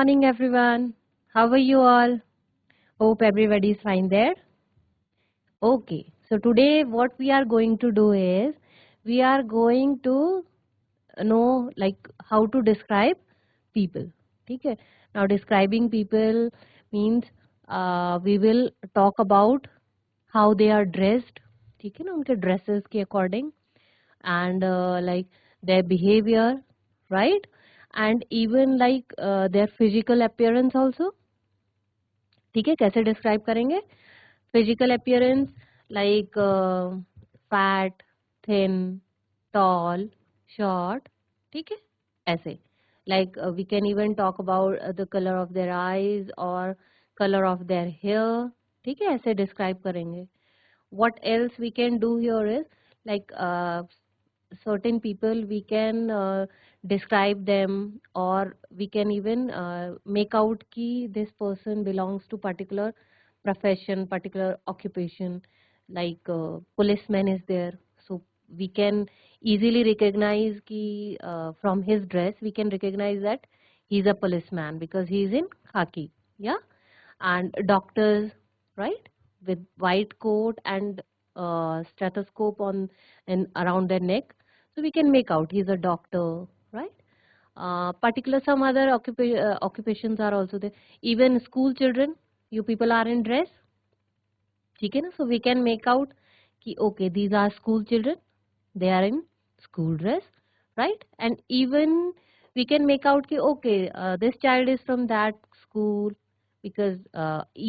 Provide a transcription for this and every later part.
morning, everyone. How are you all? Hope everybody is fine there. Okay, so today what we are going to do is we are going to know like how to describe people. Okay. Now describing people means we will talk about how they are dressed. ठीक है ना उनके dresses के according and like their behavior, right? And even like their physical appearance also. ठीक है कैसे describe करेंगे physical appearance like fat thin tall short ठीक है ऐसे like we can even talk about the colour of their eyes और colour of their hair ठीक है ऐसे डिस्क्राइब करेंगे what else we can do here is like certain people we can describe them or we can even make out ki this person belongs to particular profession particular occupation like policeman is there so we can easily recognize ki from his dress we can recognize that he's a policeman because he is in khaki yeah and doctors right with white coat and stethoscope on and around their neck so we can make out he's a doctor right particular some other occupations are also there even school children you people are in dress ठीक है ना so we can make out कि okay these are school children they are in school dress right and even we can make out कि okay this child is from that school because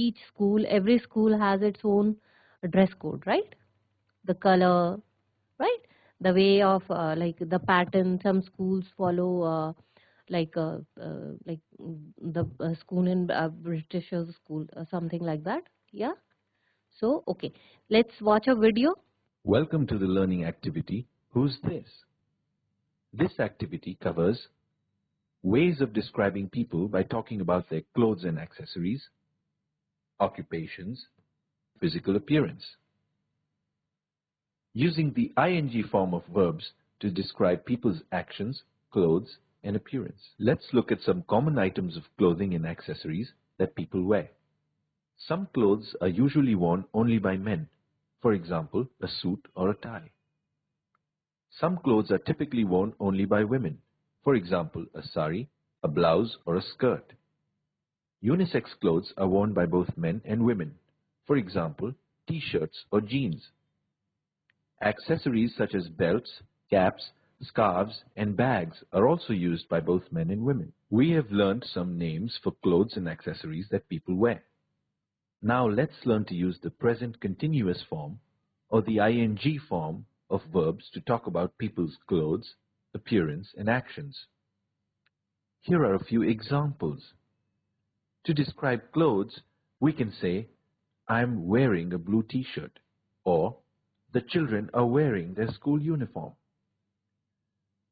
each school every school has its own dress code right the color right the way of like the pattern some schools follow like the school in British school something like that yeah so okay let's watch a video. Welcome to the learning activity, Who's This? This activity covers ways of describing people by talking about their clothes and accessories, occupations, physical appearance. Using the ing form of verbs to describe people's actions, clothes, and appearance. Let's look at some common items of clothing and accessories that people wear. Some clothes are usually worn only by men, for example, a suit or a tie. Some clothes are typically worn only by women, for example, a sari, a blouse, or a skirt. Unisex clothes are worn by both men and women, for example, t-shirts or jeans. Accessories such as belts, caps, scarves, and bags are also used by both men and women. We have learned some names for clothes and accessories that people wear. Now let's learn to use the present continuous form or the ing form of verbs to talk about people's clothes, appearance, and actions. Here are a few examples. To describe clothes, we can say, I'm wearing a blue t-shirt, or the children are wearing their school uniform.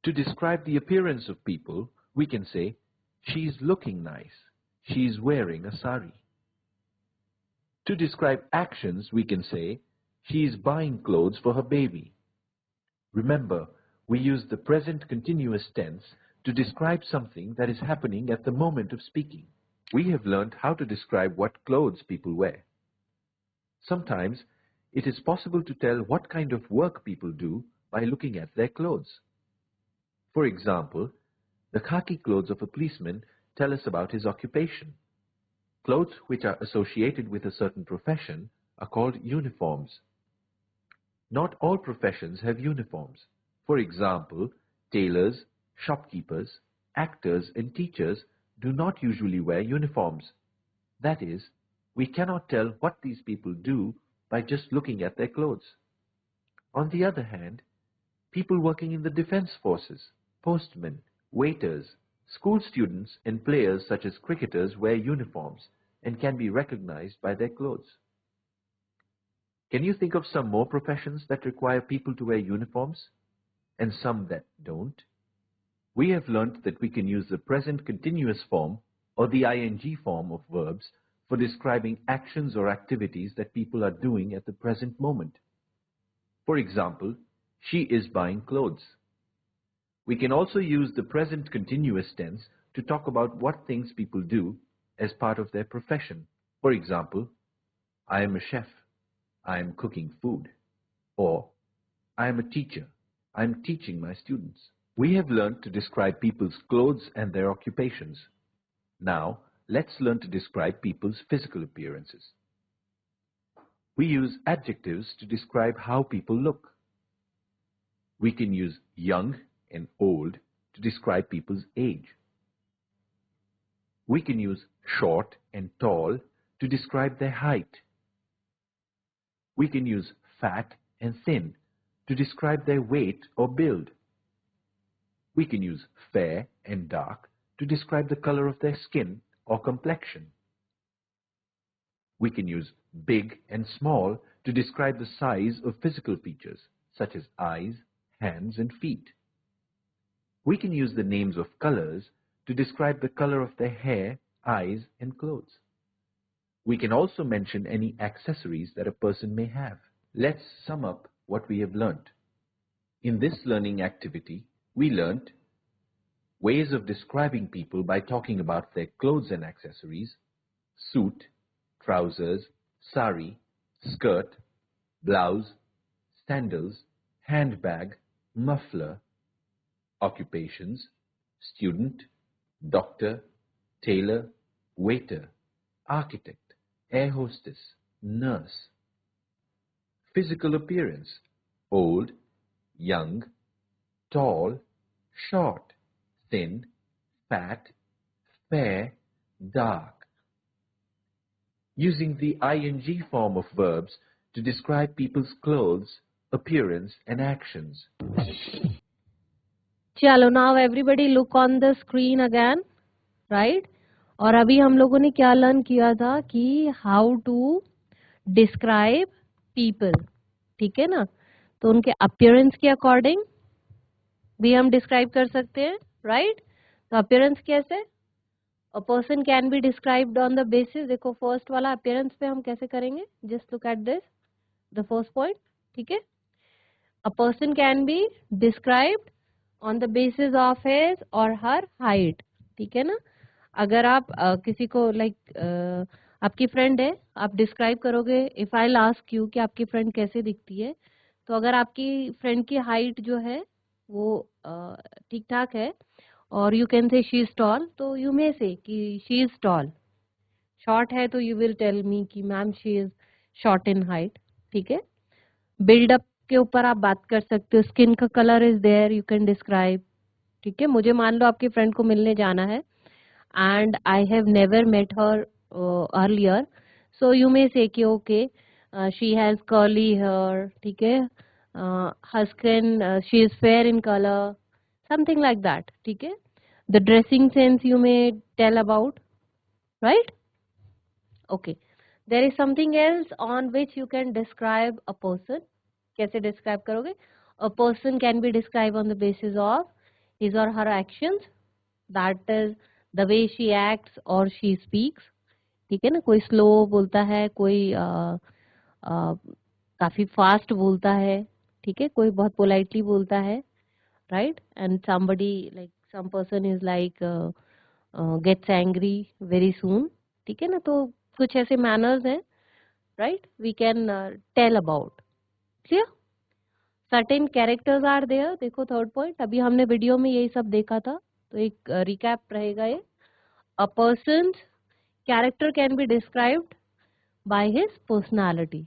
To describe the appearance of people, we can say, she's looking nice, she's wearing a sari. To describe actions, we can say, she is buying clothes for her baby. Remember, we use the present continuous tense to describe something that is happening at the moment of speaking. We have learned how to describe what clothes people wear. Sometimes, it is possible to tell what kind of work people do by looking at their clothes. For example, the khaki clothes of a policeman tell us about his occupation. Clothes which are associated with a certain profession are called uniforms. Not all professions have uniforms. For example, tailors, shopkeepers, actors, and teachers do not usually wear uniforms. That is, we cannot tell what these people do by just looking at their clothes. On the other hand, people working in the defense forces, postmen, waiters, school students, and players such as cricketers wear uniforms and can be recognized by their clothes. Can you think of some more professions that require people to wear uniforms and some that don't? We have learned that we can use the present continuous form or the ing form of verbs for describing actions or activities that people are doing at the present moment. For example, she is buying clothes. We can also use the present continuous tense to talk about what things people do as part of their profession. For example, I am a chef. I am cooking food. Or I am a teacher. I am teaching my students. We have learned to describe people's clothes and their occupations. Now, let's learn to describe people's physical appearances. We use adjectives to describe how people look. We can use young and old to describe people's age. We can use short and tall to describe their height. We can use fat and thin to describe their weight or build. We can use fair and dark to describe the color of their skin or complexion. We can use big and small to describe the size of physical features, such as eyes, hands, and feet. We can use the names of colors to describe the color of their hair, eyes, and clothes. We can also mention any accessories that a person may have. Let's sum up what we have learnt. In this learning activity, we learnt ways of describing people by talking about their clothes and accessories: suit, trousers, sari, skirt, blouse, sandals, handbag, muffler, occupations: student, doctor, tailor, waiter, architect, air hostess, nurse. Physical appearance: old, young, tall, short, thin, fat, fair, dark. Using the ing form of verbs to describe people's clothes, appearance, and actions. चलो now everybody look on the screen again, right? और अभी हम लोगों ने क्या learn किया था कि हाउ टू डिस्क्राइब पीपल, ठीक है ना? तो उनके अपीयरेंस के अकॉर्डिंग भी हम डिस्क्राइब कर सकते हैं, राइट? तो अपीयरेंस कैसे? अ person can be described on the basis, देखो फर्स्ट वाला अपीयरेंस पे हम कैसे करेंगे, just look at this, the first point, ठीक है? अ person can be described on the basis of his और हर हाइट, ठीक है ना? अगर आप किसी को आपकी फ्रेंड है, आप डिस्क्राइब करोगे, इफ आई आस्क यू कि आपकी फ्रेंड कैसे दिखती है, तो अगर आपकी फ्रेंड की हाइट जो है वो ठीक ठाक है और you can say she is tall, तो यू मे से कि शी इज टॉल। शॉर्ट है तो यू विल टेल मी कि ma'am she is short in height, ठीक है? बिल्डअप के ऊपर आप बात कर सकते हो, स्किन का colour is there, you can describe, ठीक है? मुझे मान लो आपकी फ्रेंड को मिलने जाना है and I have never met her earlier, so you may say कि okay, she has curly hair, ठीक है? Her skin, she is fair in color, something like that, ठीक है? The dressing sense you may tell about, right? Okay, there is something else on which you can describe a person. कैसे describe करोगे? A person can be described on the basis of his or her actions, that is the way she acts or she speaks, ठीक है ना? कोई slow बोलता है, कोई काफी फास्ट बोलता है, ठीक है? कोई बहुत पोलाइटली बोलता है, right? And somebody like some person is like gets angry very soon, ठीक है ना? तो कुछ ऐसे मैनर्स हैं, right? We can tell about, clear? Certain characters are there, देखो थर्ड पॉइंट, अभी हमने वीडियो में यही सब देखा था, तो एक रिकैप रहेगा ये। A person's character can be described by his personality,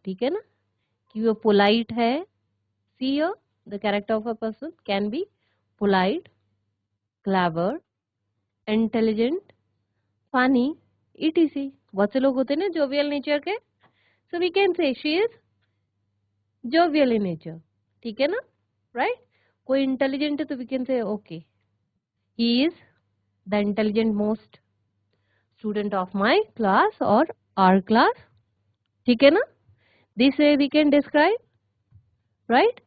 ठीक है ना? कि वो पोलाइट है, see the character of a person can be polite, clever, intelligent, funny, etc. बहुत से लोग होते हैं ना जोवियल नेचर के, so we can say she is jovial in nature, ठीक है ना? राइट? कोई इंटेलिजेंट है तो we can say okay, he is the intelligent most student of my class और आवर क्लास, ठीक है ना? This way we can describe, right?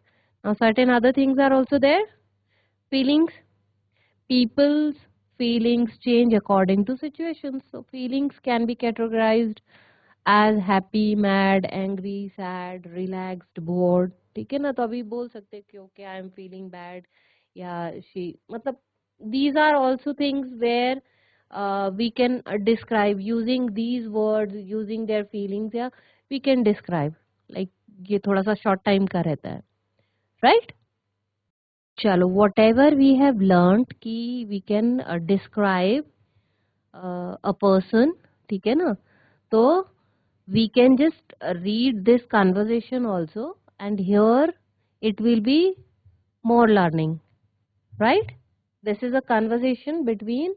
Now certain other things are also there. Feelings, people's feelings change according to situations, so feelings can be categorized as happy, mad, angry, sad, relaxed, bored, ठीक है ना? तो अभी बोल सकते हैं कि okay I am feeling bad, या शी, मतलब these are also things where we can describe using these words, using their feelings, या we can describe. Like ये थोड़ा सा short time का रहता है, right? चलो, whatever we have learned कि we can describe a person, ठीक है ना? तो we can just read this conversation also, and here it will be more learning, right? This is a conversation between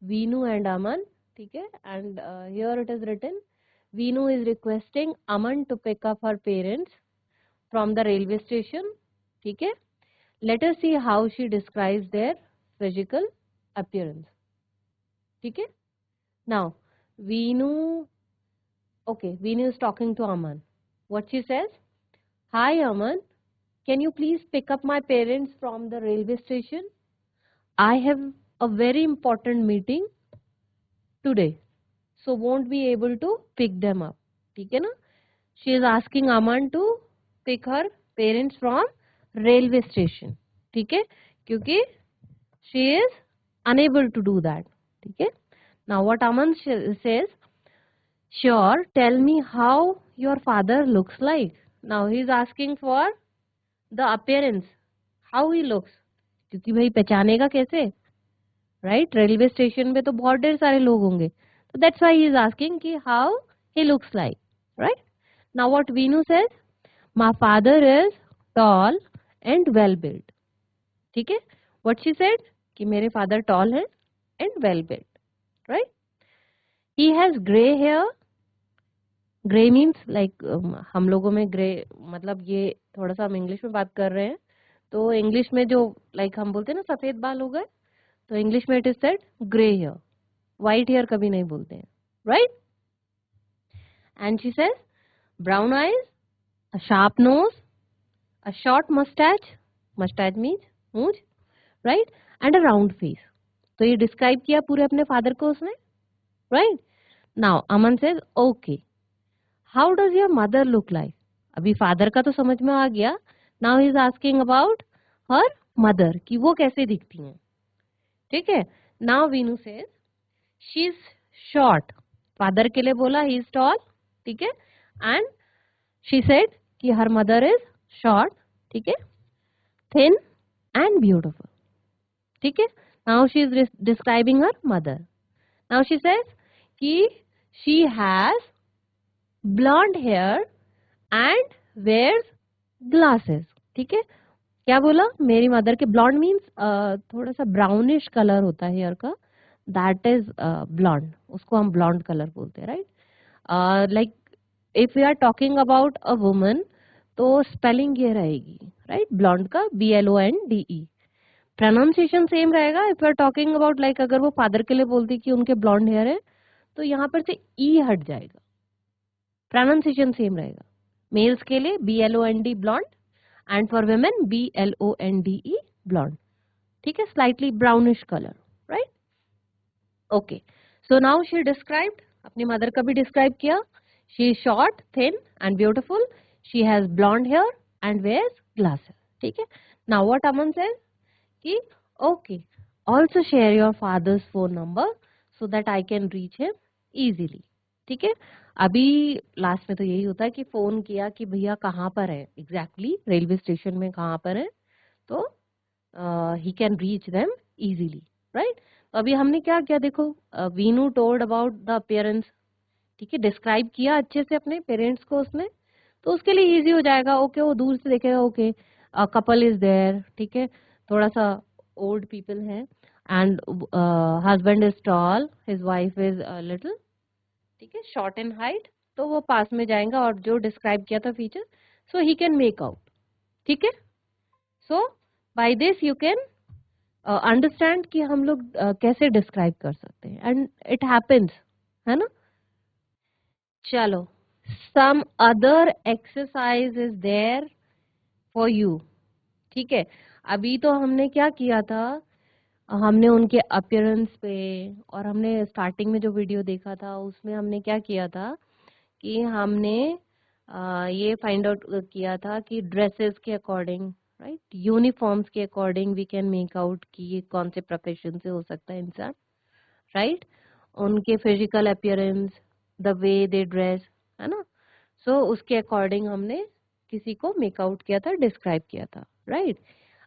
Veenu and Aman, ठीक है? And here it is written, Veenu is requesting Aman to pick up her parents from the railway station, ठीक है? Let us see how she describes their physical appearance, ठीक है? Now, Veenu, okay, Veenu is talking to Aman. What she says? Hi Aman, can you please pick up my parents from the railway station? I have a very important meeting today, so won't be able to pick them up. ठीक है ना? She is asking Aman to pick her parents from railway station. ठीक है? क्योंकि she is unable to do that. ठीक है? Now what Aman says, sure, tell me how your father looks like. Now he is asking for the appearance, how he looks. क्योंकि भाई पहचानेगा कैसे, right? Railway station पे तो बहुत ढेर सारे लोग होंगे, तो that's why he is asking कि how he looks like, right? Now what Veenu says, my father is tall and well built, ठीक है? व्हाट शी सेड कि मेरे फादर टॉल है and well built, right? He has grey hair. Grey means like हम लोगों में grey मतलब ये थोड़ा सा हम इंग्लिश में बात कर रहे हैं, तो इंग्लिश में जो लाइक हम बोलते हैं ना सफेद बाल हो गए, तो इंग्लिश में it is said grey hair. White hair कभी नहीं बोलते हैं, right? And she says brown eyes, a sharp nose, a short moustache, moustache means मूंछ, right? And a round face. तो ये डिस्क्राइब किया पूरे अपने फादर को उसने, right? Now Aman says okay, how does your mother look like? अभी father का तो समझ में आ गया. Now he is asking about her mother कि वो कैसे दिखती हैं, ठीक है? Now Veenu says she is short. Father के लिए बोला ही इज टॉल, ठीक है? एंड शी सेड कि हर मदर इज शॉर्ट, ठीक है, थिन एंड ब्यूटिफुल, ठीक है? Now she is describing her mother. Now she says कि she has blonde hair and wears glasses, ठीक है? क्या बोला? मेरी मदर के ब्लॉन्ड मीन्स थोड़ा सा ब्राउनिश कलर होता है हेयर का, दैट इज ब्लॉन्ड, उसको हम ब्लॉन्ड कलर बोलते हैं, right? Like if we are talking about a woman, तो स्पेलिंग ये रहेगी, राइट? ब्लॉन्ड का BLONDE. प्रोनाउंसिएशन सेम रहेगा. If you are talking about like अगर वो फादर के लिए बोलती कि उनके ब्लॉन्ड हेयर है, तो यहाँ पर से ई हट जाएगा, प्रोनाउंसिएशन सेम रहेगा. मेल्स के लिए BLOND blond, and for women BLONDE blonde, ठीक है? Slightly brownish colour, right? Okay, so now she described, अपनी मदर का भी डिस्क्राइब किया. She is short, thin and beautiful. She has blonde hair and wears glasses, ठीक है? Now what Aman says कि okay, also share your father's phone number so that I can reach him easily, ठीक है? अभी last में तो यही होता है कि फोन किया कि भैया कहाँ पर है एग्जैक्टली, रेलवे स्टेशन में कहाँ पर है, तो he can reach them easily, right? तो अभी हमने क्या किया देखो, Veenu told about the appearance, ठीक है? डिस्क्राइब किया अच्छे से अपने पेरेंट्स को उसने, तो उसके लिए इजी हो जाएगा. ओके, वो दूर से देखेगा, ओके कपल इज देयर, ठीक है, थोड़ा सा ओल्ड पीपल है, and husband is tall, his wife is little, ठीक है, शॉर्ट इन हाइट. तो वो पास में जाएगा और जो डिस्क्राइब किया था feature, so he can make out, ठीक है? So by this you can understand कि हम लोग कैसे डिस्क्राइब कर सकते हैं, एंड इट हैपेंस, है ना? चलो, some other exercise is there for you, ठीक है? अभी तो हमने क्या किया था, हमने उनके अपीयरेंस पे, और हमने स्टार्टिंग में जो वीडियो देखा था उसमें हमने क्या किया था कि हमने ये फाइंड आउट किया था कि ड्रेसेस के अकॉर्डिंग, राइट, यूनिफॉर्म्स के according we can make out कि ये कौन से प्रोफेशन से हो सकता है इंसान, राइट, उनके physical appearance, the way they dress, है ना, सो उसके अकॉर्डिंग हमने किसी को मेक आउट किया था, डिस्क्राइब किया था, राइट।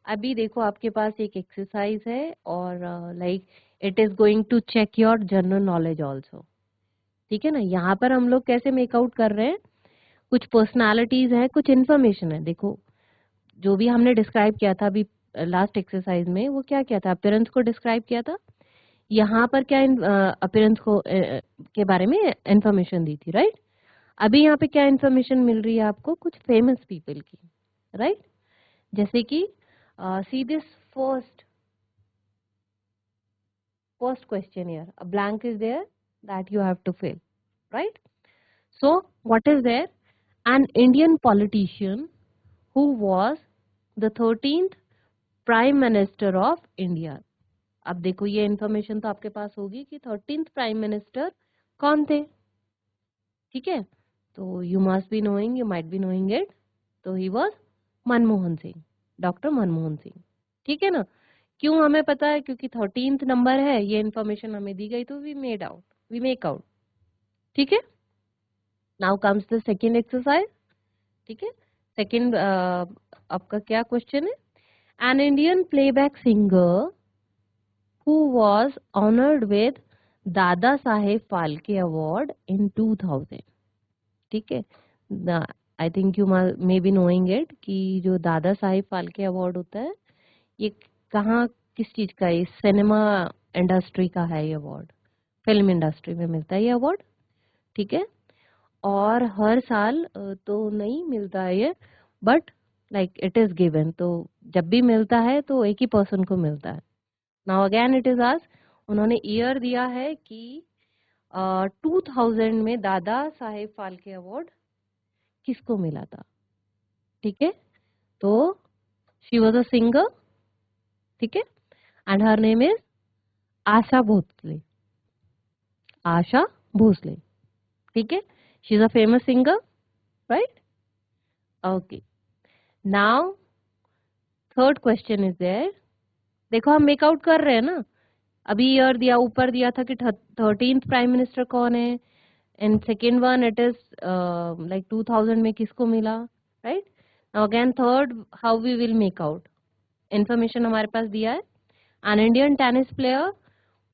अभी देखो आपके पास एक एक्सरसाइज है और like it is going to check your general knowledge also, ठीक है ना। यहाँ पर हम लोग कैसे मेक आउट कर रहे हैं, कुछ पर्सनालिटीज हैं, कुछ इन्फॉर्मेशन है। देखो जो भी हमने डिस्क्राइब किया था अभी लास्ट एक्सरसाइज में, वो क्या किया था, अपीयरेंस को डिस्क्राइब किया था। यहाँ पर क्या अपीयरेंस को के बारे में इंफॉर्मेशन दी थी, राइट। अभी यहाँ पे क्या इंफॉर्मेशन मिल रही है आपको, कुछ फेमस पीपल की, राइट। जैसे कि see this first first question here, a blank is there that you have to fill, right. So what is there, an Indian politician who was the 13th prime minister of India. अब देखो ये information तो आपके पास होगी कि 13th prime minister कौन थे, ठीक है। तो you must be knowing, you might be knowing it. तो he was Manmohan Singh, doctor Manmohan Singh, ठीक है ना। क्यों हमें पता है, क्योंकि 13th नंबर है, ये इन्फॉर्मेशन हमें दी गई, तो we made out, we make out, ठीक है। Now comes the second exercise, ठीक है। सेकेंड आपका क्या क्वेश्चन है, an Indian playback singer who was honored with Dada Saheb Phalke award in 2000, ठीक है। I think you may be knowing it कि जो दादा साहेब फाल्के अवार्ड होता है, ये कहाँ, किस चीज का है, सिनेमा इंडस्ट्री का है ये अवार्ड, फिल्म इंडस्ट्री में मिलता है ये अवार्ड, ठीक है। और हर साल तो नहीं मिलता है ये, but like it is given, तो जब भी मिलता है तो एक ही पर्सन को मिलता है। Now again it is asked, उन्होंने ईयर दिया है कि 2000 में दादा साहेब फाल्के अवार्ड किसको मिला था, ठीक है। तो शी वाज अ सिंगर, ठीक है, and her name is Asha Bhosle, Asha Bhosle, ठीक है। She is a famous singer, right. Okay, now third question is there. देखो हम मेक आउट कर रहे हैं ना, अभी ईयर दिया, ऊपर दिया था कि 13th प्राइम मिनिस्टर कौन है, and second one it is like 2000 में किसको मिला, right. Now again third, how we will make out, information हमारे पास दिया है, an Indian tennis player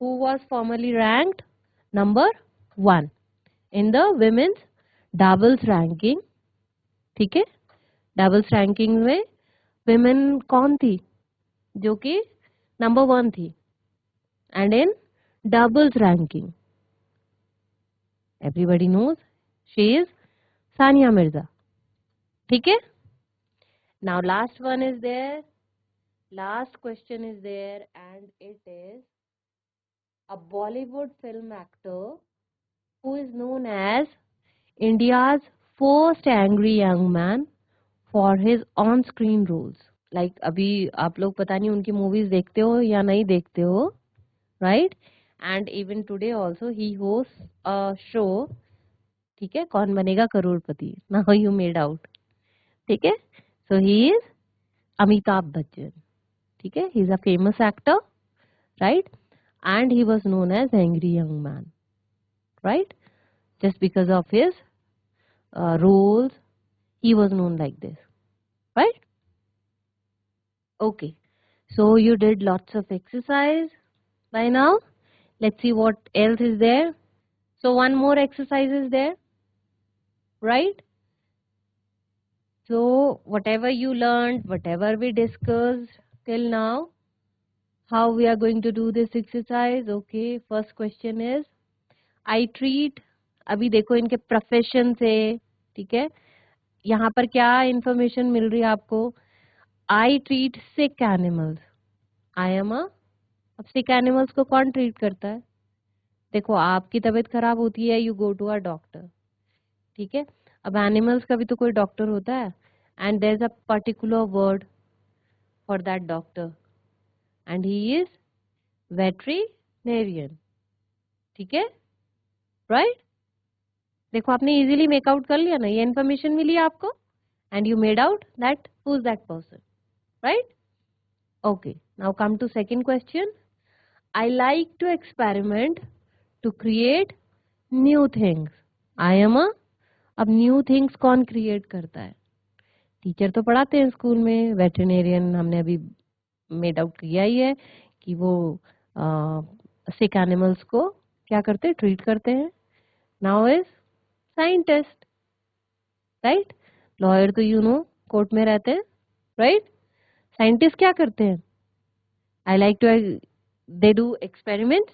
who was formerly ranked number 1 in the women's doubles ranking, ठीक है। डबल्स रैंकिंग में विमेन कौन थी जो कि नंबर 1 थी, and in doubles ranking everybody knows she is Sania Mirza, ठीक है। now last one is there, last question is there, and it is a Bollywood film actor who is known as India's first angry young man for his on screen roles, like अभी आप लोग पता नहीं उनकी movies देखते हो या नहीं देखते हो, right, and even today also he host a show, ठीक है, Kaun Banega Crorepati, now you made out, ठीक है। So he is Amitabh Bachchan, ठीक है, he is a famous actor, right, and he was known as angry young man, right, just because of his roles he was known like this, right? Okay, so you did lots of exercise by now. Let's see what else is there. So one more exercise is there, right? So whatever you learned, whatever we discussed till now, how we are going to do this exercise? Okay, first question is I treat, अभी देखो इनके profession से, ठीक है, यहाँ पर क्या information मिल रही है आपको, I treat sick animals, I am a, अब सिक एनिमल्स को कौन ट्रीट करता है, देखो आपकी तबीयत खराब होती है, you go to a doctor, ठीक है। अब एनिमल्स का भी तो कोई डॉक्टर होता है, and there is a particular word for that doctor, and he is veterinarian, ठीक है, राइट। देखो आपने इजीली मेक आउट कर लिया ना, ये इन्फॉर्मेशन मिली आपको, and you made out that who is that person, right? Okay, now come to second question. I like to experiment to create new things. I am a, अब new things कौन create करता है? Teacher तो पढ़ाते हैं school में, veterinarian हमने अभी मेड आउट किया ही है कि वो सिक एनिमल्स को क्या करते हैं, ट्रीट करते हैं. Now is scientist, right? Lawyer तो यू नो कोर्ट में रहते हैं, राइट? साइंटिस्ट क्या करते हैं? I like to, they do experiments,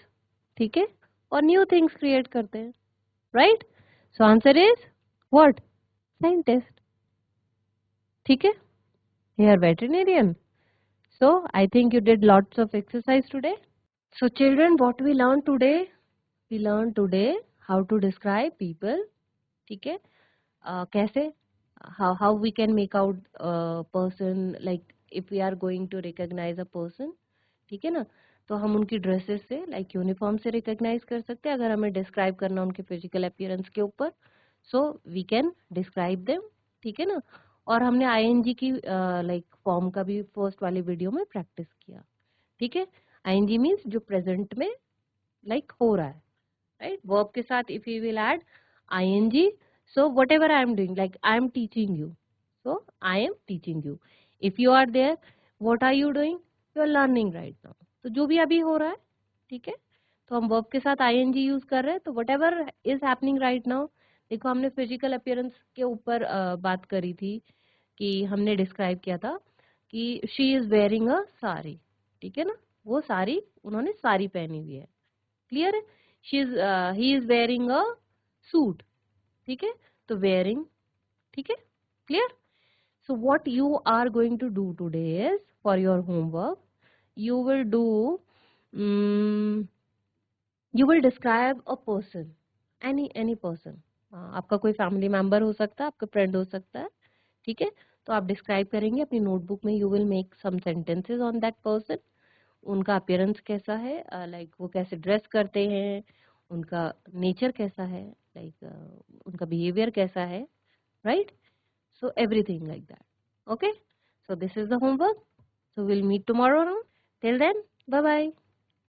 ठीक है, और न्यू थिंग्स क्रिएट करते हैं, right? So answer is what? Scientist, ठीक है. Here veterinarian. So I think you did lots of exercise today. So children, what we learned today? We learned today how to describe people. ठीक है? कैसे? How we can make out a person, like if we are going to recognize a person, ठीक है ना? तो हम उनकी dresses से, लाइक यूनिफॉर्म से रिकॉग्नाइज कर सकते हैं. अगर हमें डिस्क्राइब करना उनके फिजिकल अपीयरेंस के ऊपर, so we can describe them, ठीक है ना? और हमने आईएनजी की लाइक फॉर्म का भी फर्स्ट वाली वीडियो में प्रैक्टिस किया, ठीक है. आईएनजी मीन्स जो प्रेजेंट में लाइक हो रहा है, right? Verb के साथ if you will add ing, so whatever I am doing, like I am teaching you, so I am teaching you. If you are there, what are you doing? You are learning right now. तो जो भी अभी हो रहा है, ठीक है, तो हम verb के साथ ing यूज कर रहे हैं. तो whatever is happening right now, देखो हमने फिजिकल अपीयरेंस के ऊपर बात करी थी कि हमने डिस्क्राइब किया था कि शी इज वेयरिंग अ साड़ी, ठीक है ना? वो साड़ी, उन्होंने साड़ी पहनी हुई है, क्लियर है? She is, he is wearing a suit, ठीक है. तो वेयरिंग, ठीक है, clear. So what you are going to do today is, for your homework, you will do, you will describe a person, any person. आपका कोई family member हो सकता है, आपका फ्रेंड हो सकता है, ठीक है. तो आप डिस्क्राइब करेंगे अपनी नोटबुक में. You will make some sentences on that person. उनका अपीयरेंस कैसा है, लाइक वो कैसे ड्रेस करते हैं, उनका नेचर कैसा है, लाइक उनका बिहेवियर कैसा है, right? So everything like that. Okay, so this is the homework. So we'll meet tomorrow. Till then, bye bye.